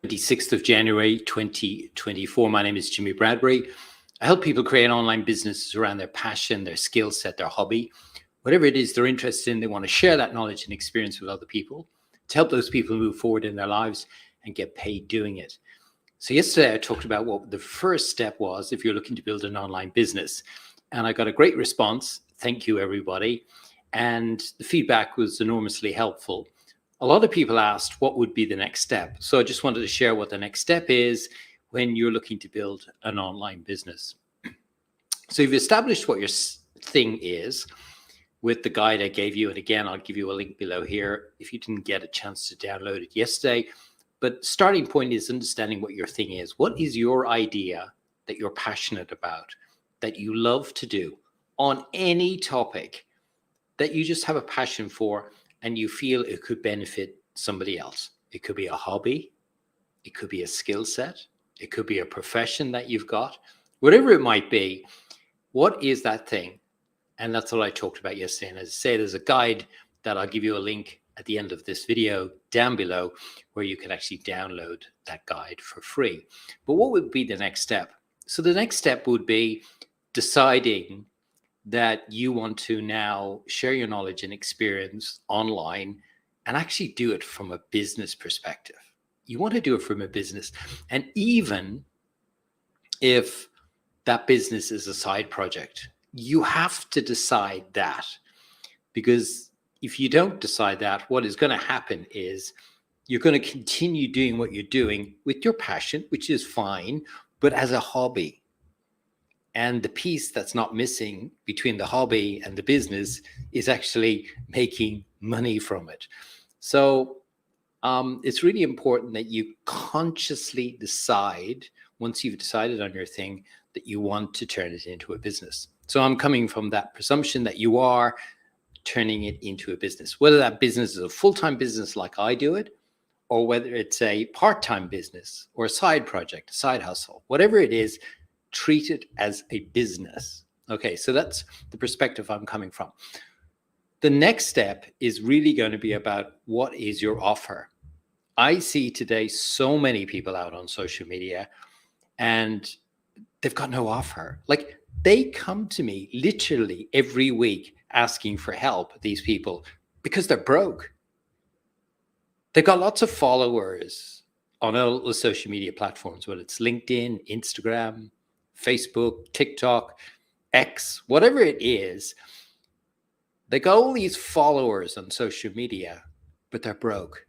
26th of January 2024. My name is Jimmy Bradbury. I help people create online businesses around their passion, their skill set, their hobby, whatever it is they're interested in. They want to share that knowledge and experience with other people to help those people move forward in their lives and get paid doing it. So yesterday I talked about what the first step was if you're looking to build an online business, and I got a great response. Thank you, everybody. And the feedback was enormously helpful. A lot of people asked what would be the next step. So I just wanted to share what the next step is when you're looking to build an online business. So you've established what your thing is with the guide I gave you. And again, I'll give you a link below here if you didn't get a chance to download it yesterday. But starting point is understanding what your thing is. What is your idea that you're passionate about, that you love to do on any topic that you just have a passion for and you feel it could benefit somebody else? It could be a hobby. It could be a skill set. It could be a profession that you've got. Whatever it might be, what is that thing? And that's what I talked about yesterday. And as I say, there's a guide that I'll give you a link at the end of this video down below where you can actually download that guide for free. But what would be the next step? So the next step would be deciding that you want to now share your knowledge and experience online and actually do it from a business perspective. You want to do it from a business. And even if that business is a side project, you have to decide that, because if you don't decide that, what is going to happen is you're going to continue doing what you're doing with your passion, which is fine, but as a hobby. And the piece that's not missing between the hobby and the business is actually making money from it. So it's really important that you consciously decide, once you've decided on your thing, that you want to turn it into a business. So I'm coming from that presumption that you are turning it into a business, whether that business is a full-time business like I do it, or whether it's a part-time business or a side project, a side hustle, whatever it is, treat it as a business. Okay, so that's the perspective I'm coming from. The next step is really going to be about what is your offer. I see today so many people out on social media and they've got no offer. Like, they come to me literally every week asking for help, these people, because they're broke. They've got lots of followers on all the social media platforms, whether it's LinkedIn, Instagram, Facebook, TikTok, X, whatever it is. They got all these followers on social media, but they're broke.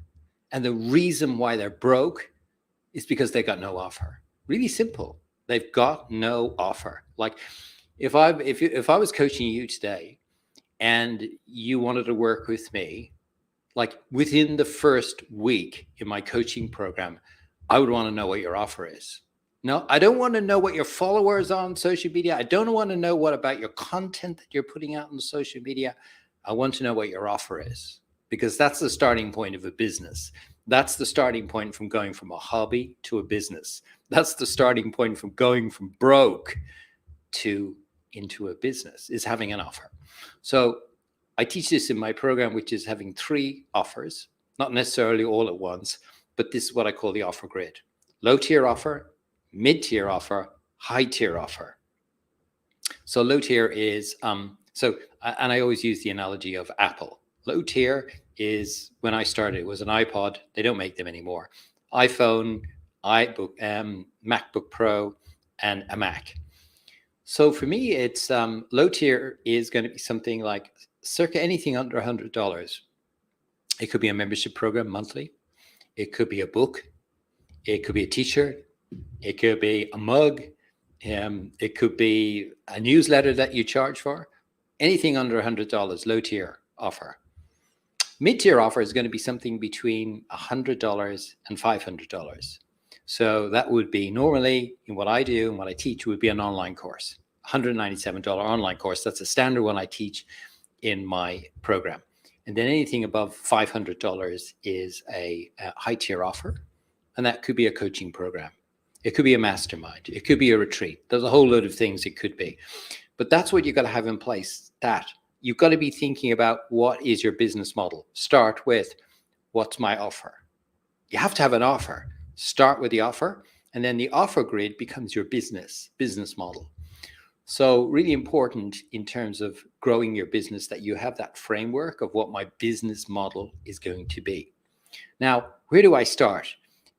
And the reason why they're broke is because they got no offer. Really simple. They've got no offer. Like, if I was coaching you today and you wanted to work with me, like within the first week in my coaching program, I would want to know what your offer is. No, I don't want to know what your followers are on social media. I don't want to know what about your content that you're putting out on social media. I want to know what your offer is, because that's the starting point of a business. That's the starting point from going from a hobby to a business. That's the starting point from going from broke to into a business, is having an offer. So I teach this in my program, which is having 3 offers, not necessarily all at once, but this is what I call the offer grid. Low tier offer, mid-tier offer, high-tier offer. So low tier is, and I always use the analogy of Apple. Low tier is, when I started, it was an iPod. They don't make them anymore. iPhone, MacBook Pro, and a Mac. So for me, it's low tier is going to be something like circa anything under $100. It could be a membership program monthly. It could be a book. It could be a t-shirt. It could be a mug. It could be a newsletter that you charge for. Anything under $100, low tier offer. Mid-tier offer is going to be something between $100 and $500. So that would be, normally in what I do and what I teach, would be an online course, $197 online course. That's a standard one I teach in my program. And then anything above $500 is a high tier offer. And that could be a coaching program. It could be a mastermind. It could be a retreat. There's a whole load of things it could be. But that's what you've got to have in place. That you've got to be thinking about, what is your business model? Start with, what's my offer? You have to have an offer. Start with the offer, and then the offer grid becomes your business model. So really important in terms of growing your business that you have that framework of what my business model is going to be. Now, where do I start?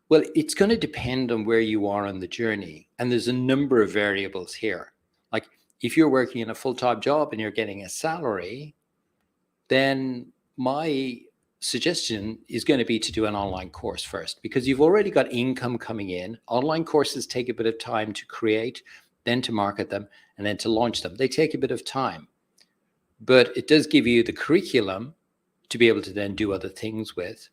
Well, it's going to depend on where you are on the journey. And there's a number of variables here. Like if you're working in a full-time job and you're getting a salary, then my suggestion is going to be to do an online course first, because you've already got income coming in. Online courses take a bit of time to create, then to market them, and then to launch them. They take a bit of time, but it does give you the curriculum to be able to then do other things with.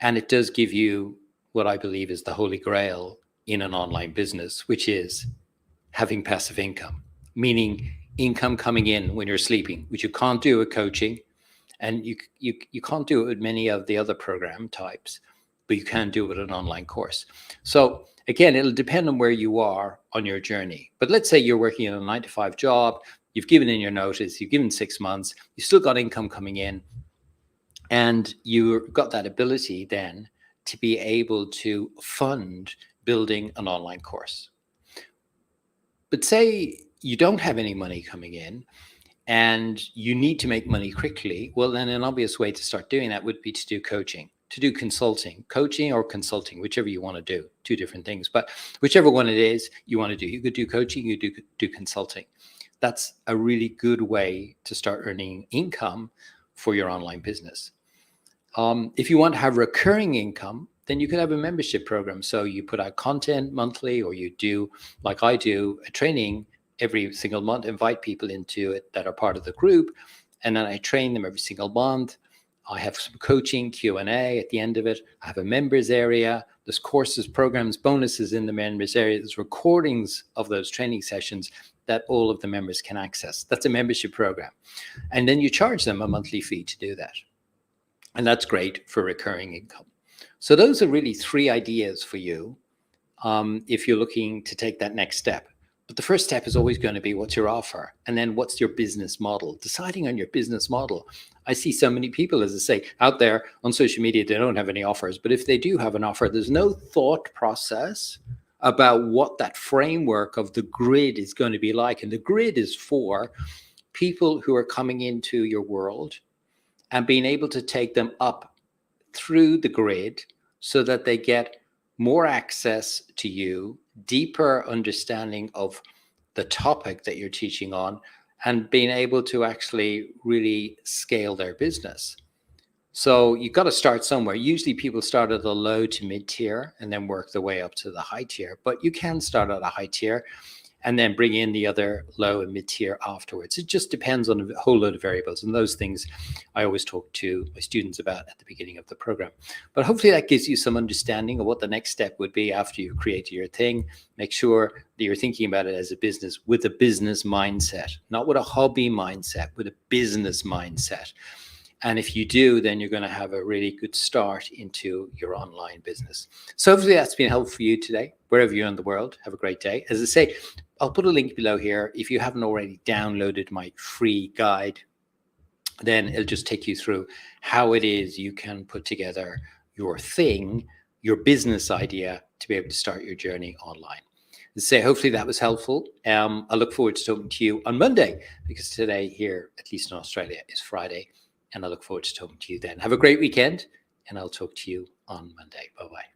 And it does give you what I believe is the holy grail in an online business, which is having passive income, meaning income coming in when you're sleeping, which you can't do with coaching. And you can't do it with many of the other program types, but you can do it with an online course. So again, it'll depend on where you are on your journey. But let's say you're working in a 9-to-5 job, you've given in your notice, you've given 6 months, you've still got income coming in, and you've got that ability then to be able to fund building an online course. But say you don't have any money coming in and you need to make money quickly, well, then an obvious way to start doing that would be to do coaching, to do consulting, coaching or consulting, whichever you want to do, 2 different things, but whichever one it is you want to do. You could do coaching, you do consulting. That's a really good way to start earning income for your online business. If you want to have recurring income, then you could have a membership program. So you put out content monthly, or you do, like I do, a training every single month, invite people into it that are part of the group. And then I train them every single month. I have some coaching, Q&A at the end of it. I have a members area. There's courses, programs, bonuses in the members area. There's recordings of those training sessions that all of the members can access. That's a membership program. And then you charge them a monthly fee to do that. And that's great for recurring income. So those are really 3 ideas for you if you're looking to take that next step. But the first step is always going to be, what's your offer? And then what's your business model? Deciding on your business model. I see so many people, as I say, out there on social media, they don't have any offers. But if they do have an offer, there's no thought process about what that framework of the grid is going to be like. And the grid is for people who are coming into your world and being able to take them up through the grid so that they get more access to you, deeper understanding of the topic that you're teaching on, and being able to actually really scale their business. So you've got to start somewhere. Usually people start at the low to mid tier and then work their way up to the high tier, but you can start at a high tier and then bring in the other low and mid tier afterwards. It just depends on a whole load of variables. And those things I always talk to my students about at the beginning of the program. But hopefully that gives you some understanding of what the next step would be after you create your thing. Make sure that you're thinking about it as a business with a business mindset, not with a hobby mindset, with a business mindset. And if you do, then you're going to have a really good start into your online business. So hopefully that's been helpful for you today, wherever you're in the world. Have a great day. As I say, I'll put a link below here. If you haven't already downloaded my free guide, then it'll just take you through how it is you can put together your thing, your business idea, to be able to start your journey online. As I say, hopefully that was helpful. I look forward to talking to you on Monday, because today here, at least in Australia, is Friday. And I look forward to talking to you then. Have a great weekend, and I'll talk to you on Monday. Bye-bye.